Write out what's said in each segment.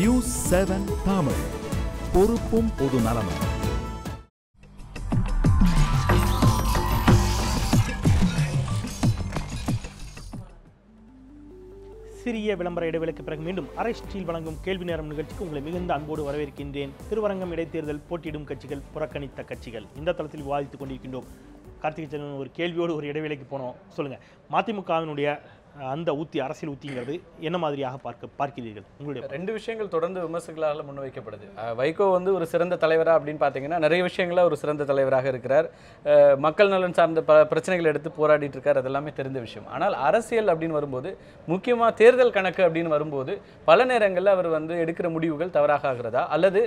News 7 Tamil, பொறுப்பும் பொது நலமும். சிறிய விளம்பர இடைவேளைக்கு பிறகு மீண்டும் அரசியல் வழங்கும் கேள்வி நேரம் நிகழ்ச்சிக்கு உங்களை மிகுந்த அன்போடு வரவேற்கின்றேன். திருவரங்கம் இடைத்தேர்தல் போட்டியிடும் கட்சிகள், புறக்கணித்த கட்சிகள், இந்த தளத்தில் விவாதித்துக் கொண்டிருக்கின்றோம். கார்த்திகை செல்வன் ஒரு கேள்வியோடு ஒரு இடைவேளைக்கு போனோம். சொல்லுங்க, மதிமுகவினுடைய அந்த அரசியல் உத்திங்கிறது என்ன மாதிரியாக பார்க்கிறீர்கள்? உங்களுடைய ரெண்டு விஷயங்கள் தொடர்ந்து விமர்சகர்களால் முன்வைக்கப்படுது. வைகோ வந்து ஒரு சிறந்த தலைவரா அப்படின்னு பார்த்தீங்கன்னா நிறைய விஷயங்கள ஒரு சிறந்த தலைவராக இருக்கிறார். மக்கள் நலன் சார்ந்த பிரச்சனைகள் எடுத்து போராடிட்டு இருக்கார், அதெல்லாமே தெரிந்த விஷயம். ஆனால் அரசியல் அப்படின்னு வரும்போது, முக்கியமாக தேர்தல் கணக்கு அப்படின்னு வரும்போது பல நேரங்களில் அவர் வந்து எடுக்கிற முடிவுகள் தவறாக ஆகிறதா, அல்லது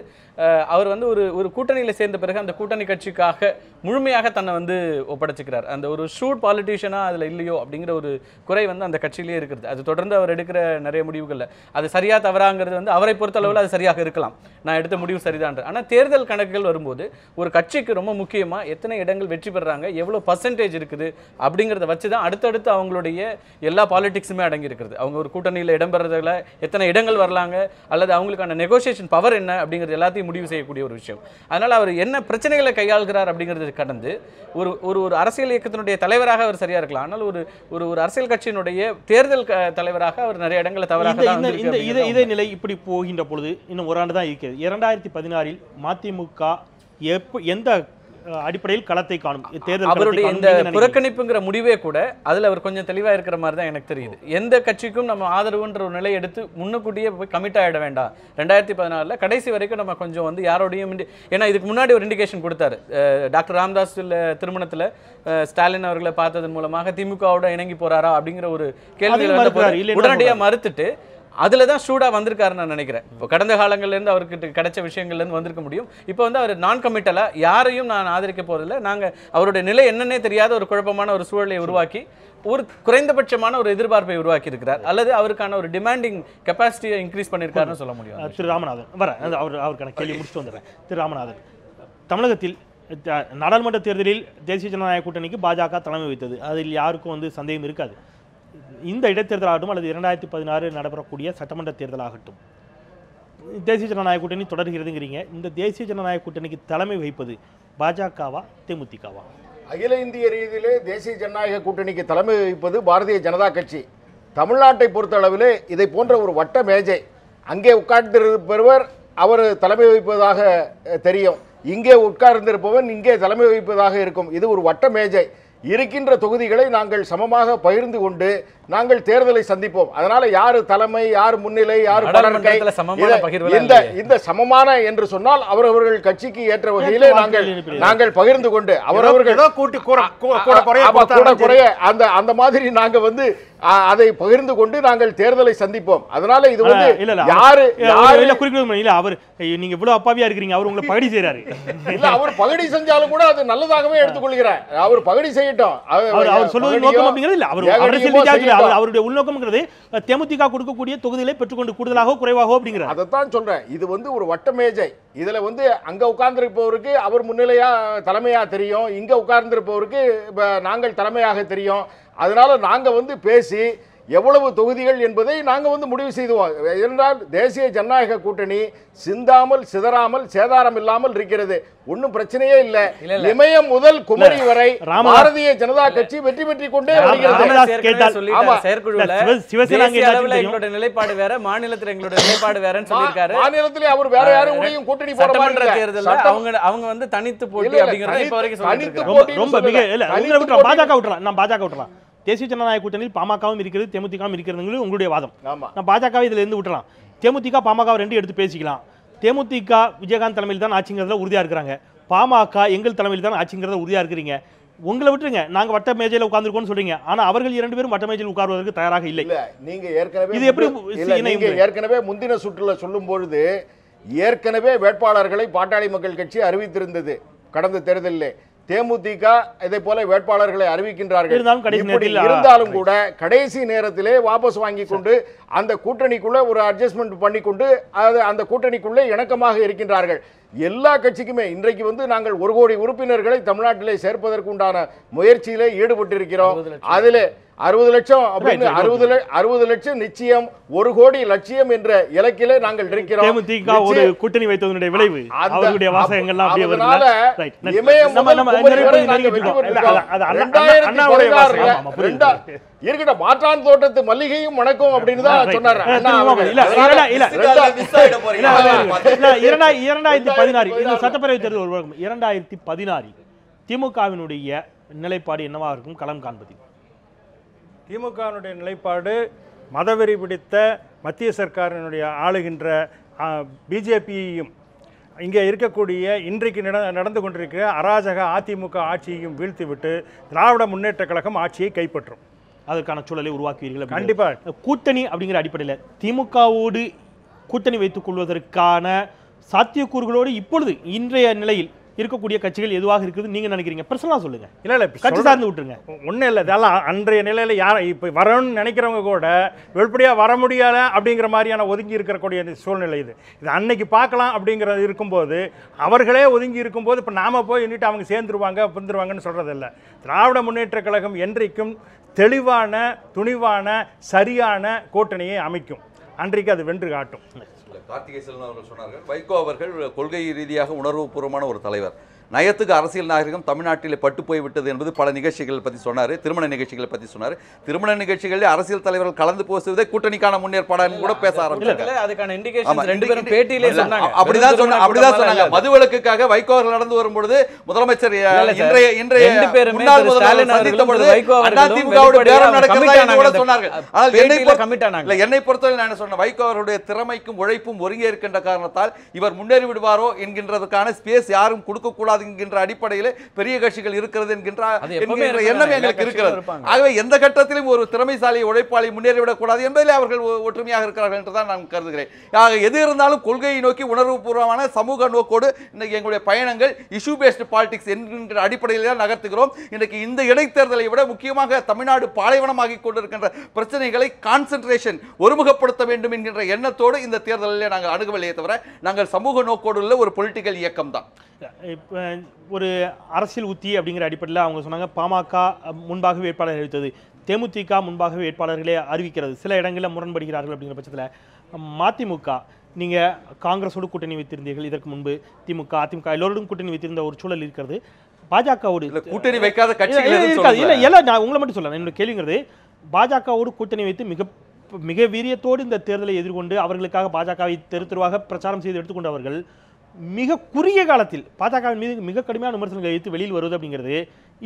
அவர் வந்து ஒரு கூட்டணியில் சேர்ந்த பிறகு அந்த கூட்டணி கட்சிக்காக முழுமையாக தன்னை வந்து ஒப்படைச்சிக்கிறார். அந்த ஒரு ஷூட் பாலிட்டிஷியனாக அதில் இல்லையோ அப்படிங்கிற ஒரு குறை வந்து அந்த கட்சியிலே இருக்கிறது. அது தொடர்ந்து அவர் எடுக்கிற நிறைய முடிவுகள் அது சரியா தவறாங்கிறது வந்து அவரை பொறுத்தளவில் அது சரியாக இருக்கலாம், நான் எடுத்த முடிவு சரிதான். ஆனால் தேர்தல் கணக்குகள் வரும்போது ஒரு கட்சிக்கு ரொம்ப முக்கியமாக எத்தனை இடங்கள் வெற்றி பெறாங்க, எவ்வளோ பர்சன்டேஜ் இருக்குது அப்படிங்கிறத வச்சு தான் அடுத்தடுத்து அவங்களுடைய எல்லா பாலிடிக்ஸுமே அடங்கி இருக்கிறது. அவங்க ஒரு கூட்டணியில் இடம்பெறதில் எத்தனை இடங்கள் வரலாங்க, அல்லது அவங்களுக்கான நெகோசியேஷன் பவர் என்ன அப்படிங்கிறது எல்லாத்தையும் முடிவு செய்யக்கூடிய ஒரு விஷயம். அதனால் அவர் என்ன பிரச்சனைகளை கையாள்கிறார் அப்படிங்கிறது கடந்து ஒரு அரசியல் இயக்கத்தினுடைய தலைவராக அவர் சரியா இருக்கலாம், ஆனால் ஒரு அரசியல் கட்சியினுடைய தேர்தல் தலைவராக அவர் நிறைய இடங்களை தவறாக இதே நிலை இப்படி போகின்ற பொழுது இன்னும் ஒரு ஆண்டு தான் இருக்கிறது. 2016 மதிமுக எந்த அடிப்படையில் களத்தை காணும்? அவருடைய இந்த புறக்கணிப்புங்கிற முடிவே கூட அதுல அவர் கொஞ்சம் தெளிவா இருக்கிற மாதிரி தான் எனக்கு தெரியுது. எந்த கட்சிக்கும் நம்ம ஆதரவுன்ற ஒரு நிலை எடுத்து முன்னுக்கூட்டியே போய் கமிட் ஆகிட வேண்டாம். 2014 கடைசி வரைக்கும் நம்ம கொஞ்சம் வந்து யாரோடையும், ஏன்னா இதுக்கு முன்னாடி ஒரு இண்டிகேஷன் கொடுத்தாரு. டாக்டர் ராமதாஸ் திருமணத்துல ஸ்டாலின் அவர்களை பார்த்ததன் மூலமாக திமுகவோட இணங்கி போறாரா அப்படிங்கிற ஒரு கேள்வி உடனடியாக மறுத்துட்டு அதில் தான் ஷூடாக வந்திருக்காருன்னு நான் நினைக்கிறேன். இப்போ கடந்த காலங்கள்லேருந்து அவருக்கு கிடைச்ச விஷயங்கள்லேருந்து வந்திருக்க முடியும். இப்போ வந்து அவர் நான் கமிட்டலாக யாரையும் நான் ஆதரிக்க போகிறதில்ல, நாங்கள் அவருடைய நிலை என்னன்னே தெரியாத ஒரு குழப்பமான ஒரு சூழலை உருவாக்கி ஒரு குறைந்தபட்சமான ஒரு எதிர்பார்ப்பை உருவாக்கி இருக்கிறார், அல்லது அவருக்கான ஒரு டிமாண்டிங் கெப்பாசிட்டியை இன்க்ரீஸ் பண்ணியிருக்காருன்னு சொல்ல முடியும். திரு ராமநாதன் அவருக்கான கேள்வி முடிச்சுட்டு வந்துடுறேன். திரு ராமநாதன், தமிழகத்தில் நாடாளுமன்ற தேர்தலில் தேசிய ஜனநாயக கூட்டணிக்கு பாஜக தலைமை வைத்தது, அதில் யாருக்கும் வந்து சந்தேகம் இருக்காது. இந்த இடைத்தேர்தலாகட்டும் அல்லது 2016 நடைபெறக்கூடிய சட்டமன்ற தேர்தலாகட்டும், தேசிய ஜனநாயக கூட்டணி தொடர்கிறதுங்கிறீங்க. இந்த தேசிய ஜனநாயக கூட்டணிக்கு தலைமை வகிப்பது பாஜகவா தேமுதிகவா? அகில இந்திய ரீதியிலே தேசிய ஜனநாயக கூட்டணிக்கு தலைமை வகிப்பது பாரதிய ஜனதா கட்சி. தமிழ்நாட்டை பொறுத்தளவிலே இதை போன்ற ஒரு வட்ட மேஜை, அங்கே உட்கார்ந்திருப்பவர் அவர் தலைமை வகிப்பதாக தெரியும், இங்கே உட்கார்ந்திருப்பவன் இங்கே தலைமை வகிப்பதாக இருக்கும். இது ஒரு வட்ட மேஜை. இருக்கின்ற தொகுதிகளை நாங்கள் சமமாக பகிர்ந்து கொண்டு நாங்கள் தேர்தலை சந்திப்போம். அதனால யாரு தலைமை, யார் முன்னிலை, யார் பலர்கை, இந்த சமமான என்று சொன்னால் அவரவர்கள் கட்சிக்கு ஏற்ற வகையிலே நாங்கள் பகிர்ந்து கொண்டு அவரவர்கள் குறைய அந்த மாதிரி நாங்க வந்து அதை பகிர்ந்து கொண்டு நாங்கள் தேர்தலை சந்திப்போம். அதனால இது வந்து யாரு அவர் நீங்க இவ்வளவு அப்பாவியா இருக்கிறீங்க, அவர் உங்களை பகடி செய்யறாரு. இல்ல, அவர் பகடி செஞ்சாலும் கூட அது நல்லதாகவே எடுத்துக்கொள்கிறார். அவர் பகடி செய்யட்டும், அவர் சொல்வது நோக்கம் அப்படிங்கிறது இல்ல. அவர் அவருடைய உள்நோக்கம்ங்கிறது தேமுதிக கொடுக்கக்கூடிய தொகுதிகளை பெற்றுக்கொண்டு கூடுதலாகவோ குறைவாகவோ அப்படிங்கிறார். அதைத்தான் சொல்றேன். இது வந்து ஒரு வட்ட மேஜை. இதுல வந்து அங்க உட்கார்ந்திருப்பவருக்கு அவர் முன்னிலையா தலைமையா தெரியும், இங்க உட்கார்ந்திருப்பவருக்கு நாங்கள் தலைமையாக தெரியும். அதனால நாங்க வந்து பேசி எவ்வளவு தொகுதிகள் என்பதை நாங்க வந்து முடிவு செய்துவோம். என்றால் தேசிய ஜனநாயக கூட்டணி சிந்தாமல் சிதறாமல் சேதாரம் இல்லாமல் இருக்கிறது, ஒன்னும் பிரச்சனையே இல்ல. இமயம் முதல் குமரி வரை பாரதிய ஜனதா கட்சி வெற்றி பெற்றுக் கொண்டே வருகிறது. நிலைப்பாடு வேற, மாநிலத்தில் எங்களுடைய நிலைப்பாடு வேறன்னு சொல்லியிருக்காரு. மாநிலத்திலே அவர் வேற யாரும் கூட்டணி போட தேர்தல் அவங்க வந்து தனித்து போட்டி அப்படிங்கறது இப்ப வரைக்கும் ரொம்ப மிக இல்ல. பாஜக விட்டுறலாம். தேசிய ஜனநாயக கூட்டணியில் பாமகவும் இருக்கிறது, தேமுதிகவும் இருக்கிறது உங்களுடைய வாதம். நான் பாஜகவை இதுல இருந்து விட்டுறலாம். தேமுதிக பாமக ரெண்டு எடுத்து பேசிக்கலாம். தேமுதிக விஜயகாந்த் தலைமையில் தான் ஆட்சிங்கிறதுல உறுதியா இருக்கிறாங்க, பாமக எங்கள் தலைமையில் தான் ஆட்சிங்கிறத உறுதியா இருக்கிறீங்க. உங்களை விட்டுருங்க, நாங்க வட்ட மேஜையில உட்கார்ந்துருக்கோம்னு சொல்றீங்க, ஆனா அவர்கள் இரண்டு பேரும் வட்ட மேஜையில் உட்கார்வதற்கு தயாராக இல்லை. நீங்க ஏற்கனவே இது எப்படி ஏற்கனவே முந்தின சுற்றுல சொல்லும் பொழுது ஏற்கனவே வேட்பாளர்களை பாட்டாளி மக்கள் கட்சி அறிவித்திருந்தது. கடந்த தேர்தலில் தேமுதிக இதை போல வேட்பாளர்களை அறிவிக்கின்றார்கள். இருந்தாலும் கூட கடைசி நேரத்திலே வாபஸ் வாங்கி கொண்டு அந்த கூட்டணிக்குள்ள ஒரு அட்ஜஸ்ட்மெண்ட் பண்ணி கொண்டு அந்த கூட்டணிக்குள்ளே இணக்கமாக இருக்கின்றார்கள். எல்லா கட்சிக்குமே இன்றைக்கு வந்து நாங்கள் 1 கோடி உறுப்பினர்களை தமிழ்நாட்டிலே சேர்ப்பதற்கு உண்டான முயற்சியிலே ஈடுபட்டிருக்கிறோம். அதிலே 60 லட்சம் அப்படின்னு 60 லட்சம் நிச்சயம், 1 கோடி லட்சியம் என்ற இலக்கிலே நாங்கள் இருக்கிறோம். தேமுதிக ஒரு கூட்டணி வைத்ததனுடைய விளைவு அவர்களுடைய வாசகங்கள்லாம் அப்படியே வருது. இருக்கிட்ட மாற்றான் தோட்டத்து மல்லிகையும் வணக்கம் அப்படின்னு தான் சொன்னார். 2016 சட்டப்பேரவை தேர்தல் 2016 திமுகவினுடைய நிலைப்பாடு என்னவா இருக்கும் களம் காண்பது? திமுகவினுடைய நிலைப்பாடு மதவெறி பிடித்த மத்திய சர்க்காரினுடைய ஆளுகின்ற பிஜேபியையும் இங்கே இருக்கக்கூடிய இன்றைக்கு நடந்து கொண்டிருக்கிற அராஜக அதிமுக ஆட்சியையும் வீழ்த்திவிட்டு திராவிட முன்னேற்ற கழகம் ஆட்சியை கைப்பற்றும் அதற்கான சூழலை உருவாக்குவீர்கள். கண்டிப்பாக கூட்டணி அப்படிங்கிற அடிப்படையில் திமுகவோடு கூட்டணி வைத்துக் கொள்வதற்கான சாத்தியக்கூறுகளோடு இப்பொழுது இன்றைய நிலையில் இருக்கக்கூடிய கட்சிகள் எதுவாக இருக்குது நீங்க நினைக்கிறீங்க? பர்சனலா சொல்லுங்க. இல்ல கட்சி சார்ந்து விட்டுருங்க. ஒன்றும் இல்லை, இதெல்லாம் அன்றைய நிலையில் யார் இப்போ வரணும்னு நினைக்கிறவங்க கூட வெளிப்படையாக வர முடியாத அப்படிங்கிற மாதிரியான ஒதுங்கி இருக்கக்கூடிய சூழ்நிலை இது. அன்னைக்கு பார்க்கலாம் அப்படிங்கிறது இருக்கும்போது அவர்களே ஒதுங்கி இருக்கும்போது இப்போ நாம போய் நின்றுட்டு அவங்க சேர்ந்துருவாங்க வந்துருவாங்கன்னு சொல்கிறது இல்லை. திராவிட முன்னேற்ற கழகம் என்றைக்கும் தெளிவான துணிவான சரியான கூட்டணியை அமைக்கும். அன்றைக்கு அது வென்று காட்டும். கார்த்திகை செல்வன் அவர்கள் சொன்னார்கள், வைகோ அவர்கள் கொள்கை ரீதியாக உணர்வுபூர்வமான ஒரு தலைவர். நயத்துக்கு அரசியல் நாகரிகம் தமிழ்நாட்டிலே பட்டு போய்விட்டது என்பது பல நிகழ்ச்சிகள் பற்றி சொன்னார். திருமண நிகழ்ச்சிகளை பற்றி சொன்னார். திருமண நிகழ்ச்சிகளில் அரசியல் தலைவர்கள் கலந்து பேசுவதே கூட்டணிக்கான முன்னேற்பாடு கூட பேச ஆரம்பிச்சாங்க. அதுக்கான இண்டிகேஷன்ஸ் ரெண்டு பேரும் பேட்டியிலே சொன்னாங்க. அப்படிதான் சொன்னாங்க. மதுவிலக்குக்காக வைகோ அவர்கள் நடந்து வரும்பொழுது முதலமைச்சர் இன்றைய முன்னாள் முதலமைச்சர் சந்தித்த பொழுது அதிமுகவோட பேரம் நடக்கிறதா கூட சொன்னார்கள். ஆனால் என்னை பொறுத்தவரை நான் சொன்ன வைகோ அவருடைய திறமைக்கும் உழைப்பும் ஒருங்கே இருக்கின்ற காரணத்தால் இவர் முன்னேறி விடுவாரோ என்கின்றதுக்கான ஸ்பேஸ் யாரும் கொடுக்க கூடாது என்கின்ற அடிப்படையில் பெரிய கட்சிகள் இருக்கிறது என்கின்ற எண்ணம் எங்களுக்கு இருக்கிறது. ஆகவே எந்த கட்டத்திலும் ஒரு திறமைசாலி உழைப்பாளி முன்னேறிவிடக் கூடாது என்பதில் அவர்கள் ஒற்றுமையாக இருக்கிறார்கள் என்றுதான் நான் கருதுகிறேன். எது இருந்தாலும் கொள்கையை நோக்கி உணர்வுபூர்வமான சமூக நோக்கோடு இன்னைக்கு எங்களுடைய பயணங்கள் இஷ்யூ பேஸ்ட் பாலிடிக்ஸ் என்கின்ற அடிப்படையில் தான் நகர்த்துகிறோம். இன்னைக்கு இந்த இடைத்தேர்தலை விட முக்கியமாக தமிழ்நாடு பாலைவனமாகி கொண்டிருக்கின்ற பிரச்சனைகளை கான்சென்ட்ரேஷன் ஒருமுகப்படுத்த வேண்டும் என்கின்ற எண்ணத்தோடு இந்த தேர்தலில் நாங்கள் அணுகவில்லையே தவிர நாங்கள் சமூக நோக்கோடு உள்ள ஒரு பொலிட்டிக்கல் இயக்கம் தான். ஒரு அரசியல் உத்தி அப்படிங்கிற அடிப்படையில் அவங்க சொன்னாங்க பாமக முன்பாக வேட்பாளர் அறிவித்தது, தேமுதிக முன்பாக வேட்பாளர்களே அறிவிக்கிறது, சில இடங்களில் முரண்படுகிறார்கள் அப்படிங்கிற பட்சத்தில் மதிமுக நீங்கள் காங்கிரஸோடு கூட்டணி வைத்திருந்தீர்கள், இதற்கு முன்பு திமுக அதிமுக எல்லோருடன் கூட்டணி வைத்திருந்த ஒரு சூழல் இருக்கிறது. பாஜகவோடு கூட்டணி வைக்காத கட்சிகள் இல்லை இல்லை நான் உங்களை மட்டும் சொல்லலாம். என்னோட கேள்விங்கிறது பாஜகவோடு கூட்டணி வைத்து மிக வீரியத்தோடு இந்த தேர்தலை எதிர்கொண்டு அவர்களுக்காக பாஜகவை தெருவாக பிரச்சாரம் செய்து எடுத்துக்கொண்டவர்கள் மிக குறுகிய காலத்தில் பாஜகவின் மீது மிக கடுமையான விமர்சனங்களை வைத்து வெளியில் வருவது அப்படிங்கிறது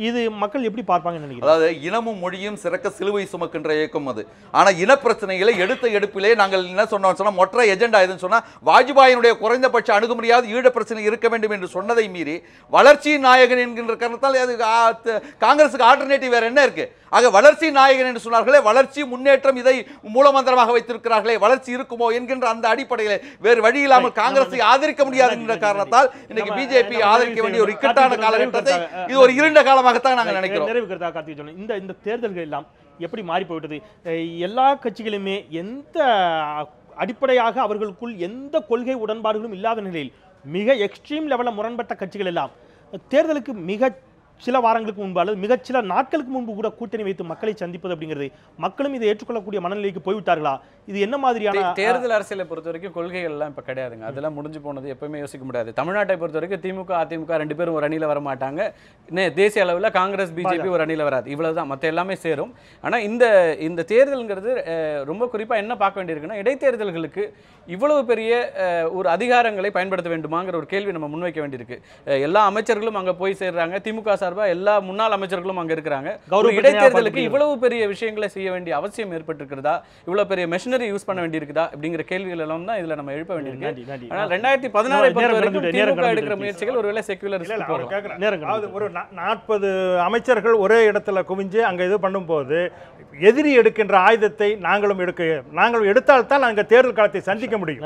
இது மக்கள் எப்படி பார்ப்பாங்கன்னு நினைக்கிறேன். அதாவது இனமும் மொழியும் சிறக்க சிலுவை சுமக்கின்ற இயக்கம் அது. ஆனா இன பிரச்சனைகளை எடுப்பிலே நாங்கள் என்ன சொன்னா மொற்ற எஜெண்டா எதுன்னு சொன்னா வாஜ்பாயினுடைய குறைந்தபட்ச அணுகுமுறையாவது ஈழ பிரச்சனை இருக்க வேண்டும் என்று சொன்னதை மீறி வளர்ச்சி நாயகன் என்கின்ற காரணத்தால் அது காங்கிரசுக்கு ஆல்டர்னேட்டிவ் வேற என்ன இருக்கு? ஆக வளர்ச்சி நாயகன் என்று சொன்னார்களே, வளர்ச்சி முன்னேற்றம் இதை மூலமந்திரமாக வைத்திருக்கிறார்களே, வளர்ச்சி இருக்குமோ என்கின்ற அந்த அடிப்படையில் வேறு வழி இல்லாமல் காங்கிரஸை ஆதரிக்க முடியாது என்ற காரணத்தால் இன்னைக்கு பிஜேபி ஆதரிக்க வேண்டிய ஒரு இக்கட்டான காலகட்டத்தை இது ஒரு இருண்ட காலமாகத்தான் நாங்கள் நினைக்கிறோம். நிறைவுக்கிறதா கார்த்திக் சொன்னேன். இந்த தேர்தல்கள் எல்லாம் எப்படி மாறி போய்விட்டது? எல்லா கட்சிகளுமே எந்த அடிப்படையாக அவர்களுக்குள் எந்த கொள்கை உடன்பாடுகளும் இல்லாத நிலையில் மிக எக்ஸ்ட்ரீம் லெவலில் முரண்பட்ட கட்சிகள் எல்லாம் தேர்தலுக்கு மிக சில வாரங்களுக்கு முன்பு அல்லது மிக சில நாட்களுக்கு முன்பு கூட கூட்டணி வைத்து மக்களை சந்திப்பது அப்படிங்கிறது மக்களும் இதை ஏற்றுக்கொள்ளக்கூடிய மனநிலைக்கு போய்விட்டார்களா? இது என்ன மாதிரியான தேர்தல் அரசியலை பொறுத்த வரைக்கும் கொள்கைகள் எல்லாம் இப்ப கிடையாதுங்க. அதெல்லாம் முடிஞ்சு போனது, எப்பவுமே யோசிக்க முடியாது. தமிழ்நாட்டை பொறுத்த வரைக்கும் திமுக அதிமுக ரெண்டு பேரும் ஒரு அணியில வர மாட்டாங்க. தேசிய அளவில் காங்கிரஸ் பிஜேபி ஒரு அணியில வராது, இவ்வளவுதான். மற்ற எல்லாமே சேரும். ஆனா இந்த தேர்தல்ங்கிறது ரொம்ப குறிப்பா என்ன பார்க்க வேண்டியிருக்குன்னா, இடைத்தேர்தல்களுக்கு இவ்வளவு பெரிய ஒரு அதிகாரங்களை பயன்படுத்த வேண்டுமாங்கிற ஒரு கேள்வி நம்ம முன்வைக்க வேண்டியிருக்கு. எல்லா அமைச்சர்களும் அங்க போய் சேர்றாங்க, திமுக சார்பா எல்லா முன்னாள் அமைச்சர்களும் அங்க இருக்கிறாங்க. இடைத்தேர்தலுக்கு இவ்வளவு பெரிய விஷயங்களை செய்ய வேண்டிய அவசியம் ஏற்பட்டிருக்கிறதா, இவ்வளவு பெரிய மெஷினரி யூஸ் பண்ண வேண்டியிருக்குதா அப்படிங்கிற கேள்விகள் எல்லாம் தான் இதுல நம்ம எழுப்ப வேண்டியிருக்கு. ஆனால் 2016 திமுக எடுக்கிற முயற்சிகள் ஒருவேளை செக்யூலர் ஒரு 40 அமைச்சர்கள் ஒரே இடத்துல குவிஞ்சு அங்க இது பண்ணும்போது எதிரி எடுக்கின்ற ஆயுதத்தை நாங்களும் எடுத்தால் தான் நாங்கள் தேர்தல் காலத்தை சந்திக்க முடியும்.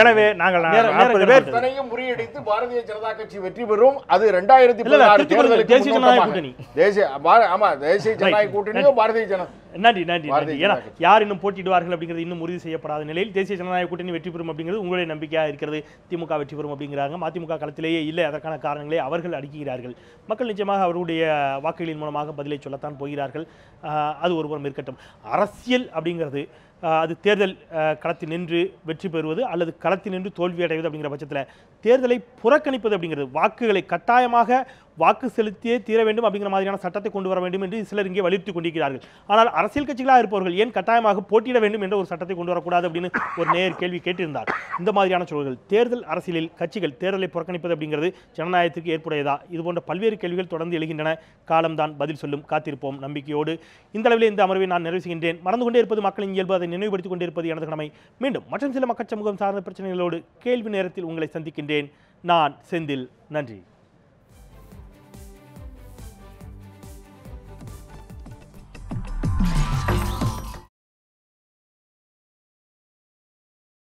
எனவே நாங்கள் 40 பேர் முறியடித்து பாரதிய ஜனதா கட்சி வெற்றி பெறும். அது 2016 தேர்தலுக்கு தேசிய ஜனநாயக கூட்டணி தேசிய ஜனநாயக கூட்டணியோ பாரதிய ஜனதா நன்றி நன்றி நன்றி. ஏன்னா யார் இன்னும் போட்டியிடுவார்கள் அப்படிங்கிறது இன்னும் உறுதி செய்யப்படாத நிலையில் தேசிய ஜனநாயக கூட்டணி வெற்றி பெறும் அப்படிங்கிறது உங்களுடைய நம்பிக்கையாக இருக்கிறது. திமுக வெற்றி பெறும் அப்படிங்கிறாங்க. மதிமுக களத்திலேயே இல்லை, அதற்கான காரணங்களை அவர்கள் அடுக்குகிறார்கள். மக்கள் நிச்சயமாக அவருடைய வாக்குகளின் மூலமாக பதிலை சொல்லத்தான் போகிறார்கள். அது ஒருபுறம் இருக்கட்டும். அரசியல் அப்படிங்கிறது அது தேர்தல் களத்தில் நின்று வெற்றி பெறுவது அல்லது களத்தில் நின்று தோல்வி அடைவது அப்படிங்கிற பட்சத்தில் தேர்தலை புறக்கணிப்பது அப்படிங்கிறது, வாக்குகளை கட்டாயமாக வாக்கு செலுத்தியே தீர வேண்டும் அப்படிங்கிற மாதிரியான சட்டத்தை கொண்டு வர வேண்டும் என்று சிலர் இங்கே வலியுறுத்தி கொண்டிருக்கிறார்கள். ஆனால் அரசியல் கட்சிகளாக இருப்பவர்கள் ஏன் கட்டாயமாக போட்டியிட வேண்டும் என்ற ஒரு சட்டத்தை கொண்டு வரக்கூடாது அப்படின்னு ஒரு நேர் கேள்வி கேட்டிருந்தார். இந்த மாதிரியான சூழல்கள் தேர்தல் அரசியலில் கட்சிகள் தேர்தலை புறக்கணிப்பது அப்படிங்கிறது ஜனநாயகத்துக்கு ஏற்புடையதா? இது போன்ற பல்வேறு கேள்விகள் தொடர்ந்து எழுகின்றன. காலம்தான் பதில் சொல்லும். காத்திருப்போம் நம்பிக்கையோடு. இந்த அளவில் இந்த அமர்வை நான் நிறைவு செய்கின்றேன். மறந்து கொண்டே இருப்பது மக்களின் இயல்பு, அதை நினைவுபடுத்திக் கொண்டிருப்பது எனது கடமை. மீண்டும் மற்றும் சில மக்கள் சமூகம் சார்ந்த பிரச்சனைகளோடு கேள்வி நேரத்தில் உங்களை சந்திக்கின்றேன். நான் செந்தில். நன்றி.